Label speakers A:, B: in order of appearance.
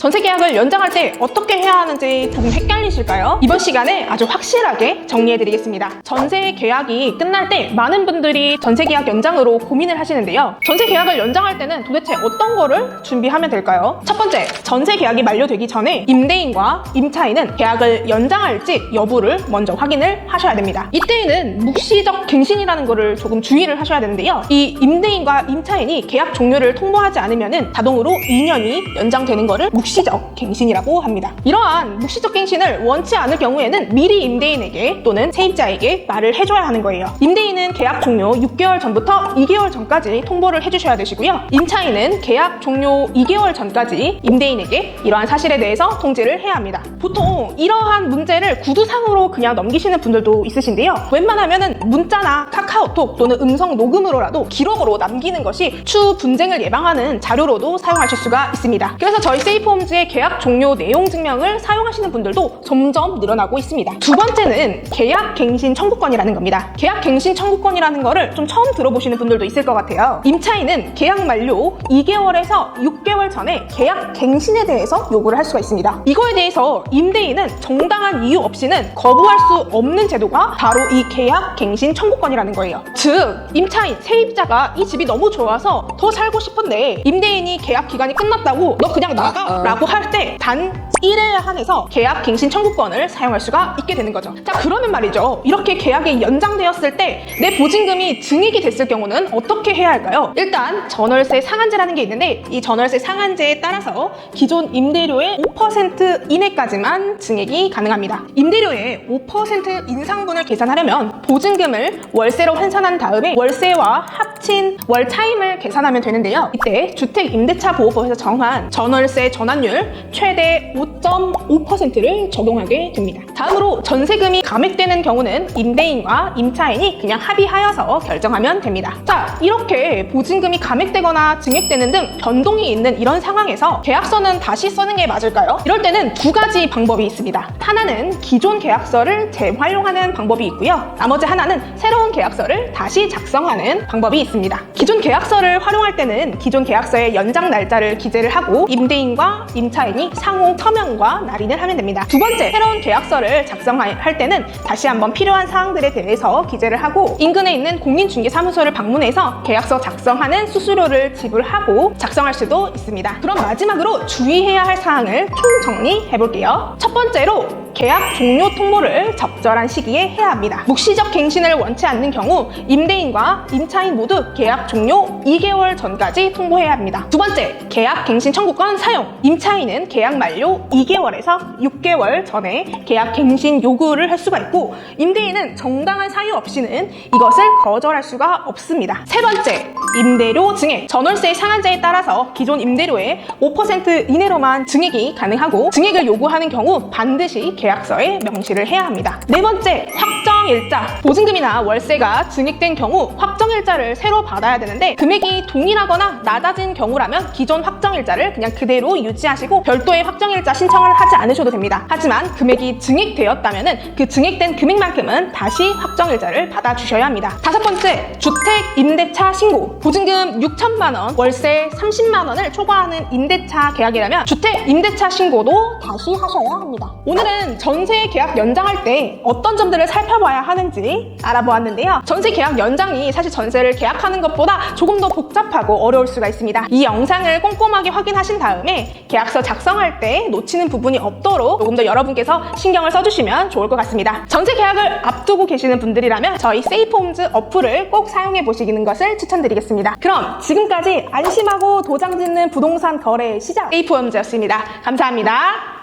A: 전세 계약을 연장할 때 어떻게 해야 하는지 조금 헷갈리실까요? 이번 시간에 아주 확실하게 정리해드리겠습니다. 전세 계약이 끝날 때 많은 분들이 전세 계약 연장으로 고민을 하시는데요. 전세 계약을 연장할 때는 도대체 어떤 거를 준비하면 될까요? 첫 번째, 전세 계약이 만료되기 전에 임대인과 임차인은 계약을 연장할지 여부를 먼저 확인을 하셔야 됩니다. 이때에는 묵시적 갱신이라는 거를 조금 주의를 하셔야 되는데요. 이 임대인과 임차인이 계약 종료를 통보하지 않으면 자동으로 2년이 연장되는 거를 묵시적 갱신이라고 합니다. 이러한 묵시적 갱신을 원치 않을 경우에는 미리 임대인에게 또는 세입자에게 말을 해줘야 하는 거예요. 임대인은 계약 종료 6개월 전부터 2개월 전까지 통보를 해주셔야 되시고요. 임차인은 계약 종료 2개월 전까지 임대인에게 이러한 사실에 대해서 통지를 해야 합니다. 보통 이러한 문제를 구두상으로 그냥 넘기시는 분들도 있으신데요. 웬만하면 문자나 카카오톡 또는 음성 녹음으로라도 기록으로 남기는 것이 추후 분쟁을 예방하는 자료로도 사용하실 수가 있습니다. 그래서 저희 세이프홈즈의 계약 종료 내용 증명을 사용하시는 분들도 점점 늘어나고 있습니다. 두 번째는 계약 갱신 청구권이라는 겁니다. 계약 갱신 청구권이라는 거를 좀 처음 들어보시는 분들도 있을 것 같아요. 임차인은 계약 만료 2개월에서 6개월 전에 계약 갱신에 대해서 요구를 할 수가 있습니다. 이거에 대해서 임대인은 정당한 이유 없이는 거부할 수 없는 제도가 바로 이 계약 갱신 청구권이라는 거예요. 즉, 임차인, 세입자가 이 집이 너무 좋아서 더 살고 싶은데 임대인이 계약 기간이 끝났다고 너 그냥 나가 라고 할 때 단 1회에 한해서 계약 갱신 청구권을 사용할 수가 있게 되는 거죠. 자, 그러면 말이죠. 이렇게 계약이 연장되었을 때 내 보증금이 증액이 됐을 경우는 어떻게 해야 할까요? 일단 전월세 상한제라는 게 있는데 이 전월세 상한제에 따라서 기존 임대료의 5% 이내까지만 증액이 가능합니다. 임대료의 5% 인상분을 계산하려면 보증금을 월세로 환산한 다음에 월세와 합친 월 차임을 계산하면 되는데요. 이때 주택임대차보호법에서 정한 전월세 전환율 최대 5.5%를 적용하게 됩니다. 다음으로 전세금이 감액되는 경우는 임대인과 임차인이 그냥 합의하여서 결정하면 됩니다. 자, 이렇게 보증금이 감액되거나 증액되는 등 변동이 있는 이런 상황에서 계약서는 다시 쓰는 게 맞을까요? 이럴 때는 두 가지 방법이 있습니다. 하나는 기존 계약서를 재활용하는 방법이 있고요. 나머지 하나는 새로운 계약서를 다시 작성하는 방법이 있습니다. 기존 계약서를 활용할 때는 기존 계약서의 연장 날짜를 기재를 하고 임대인과 임차인이 상호 서명과 날인을 하면 됩니다. 두 번째, 새로운 계약서를 작성할 때는 다시 한번 필요한 사항들에 대해서 기재를 하고 인근에 있는 공인중개사무소를 방문해서 계약서 작성하는 수수료를 지불하고 작성할 수도 있습니다. 그럼 마지막으로 주의해야 할 사항을 총정리해 볼게요. 첫 번째로 계약 종료 통보를 적절한 시기에 해야 합니다. 묵시적 갱신을 원치 않는 경우 임대인과 임차인 모두 계약 종료 2개월 전까지 통보해야 합니다. 두 번째, 계약 갱신 청구권 사용. 임차인은 계약 만료 2개월에서 6개월 전에 계약 갱신 요구를 할 수가 있고 임대인은 정당한 사유 없이는 이것을 거절할 수가 없습니다. 세 번째, 임대료 증액. 전월세 상한제에 따라서 기존 임대료의 5% 이내로만 증액이 가능하고 증액을 요구하는 경우 반드시 계약서에 명시를 해야 합니다. 네 번째, 확정일자. 보증금이나 월세가 증액된 경우 확정일자를 새로 받아야 되는데 금액이 동일하거나 낮아진 경우라면 기존 확정일자를 그냥 그대로 유지하시고 별도의 확정일자 신청을 하지 않으셔도 됩니다. 하지만 금액이 증액되었다면 그 증액된 금액만큼은 다시 확정일자를 받아주셔야 합니다. 다섯 번째, 주택임대차 신고. 보증금 6천만 원, 월세 30만 원을 초과하는 임대차 계약이라면 주택임대차 신고도 다시 하셔야 합니다. 오늘은 전세 계약 연장할 때 어떤 점들을 살펴봐야 하는지 알아보았는데요. 전세 계약 연장이 사실 전세를 계약하는 것보다 조금 더 복잡하고 어려울 수가 있습니다. 이 영상을 꼼꼼하게 확인하신 다음에 계약서 작성할 때 놓치는 부분이 없도록 조금 더 여러분께서 신경을 써주시면 좋을 것 같습니다. 전세 계약을 앞두고 계시는 분들이라면 저희 세이프홈즈 어플을 꼭 사용해 보시는 것을 추천드리겠습니다. 그럼 지금까지 안심하고 도장 짓는 부동산 거래의 시작 세이프홈즈였습니다. 감사합니다.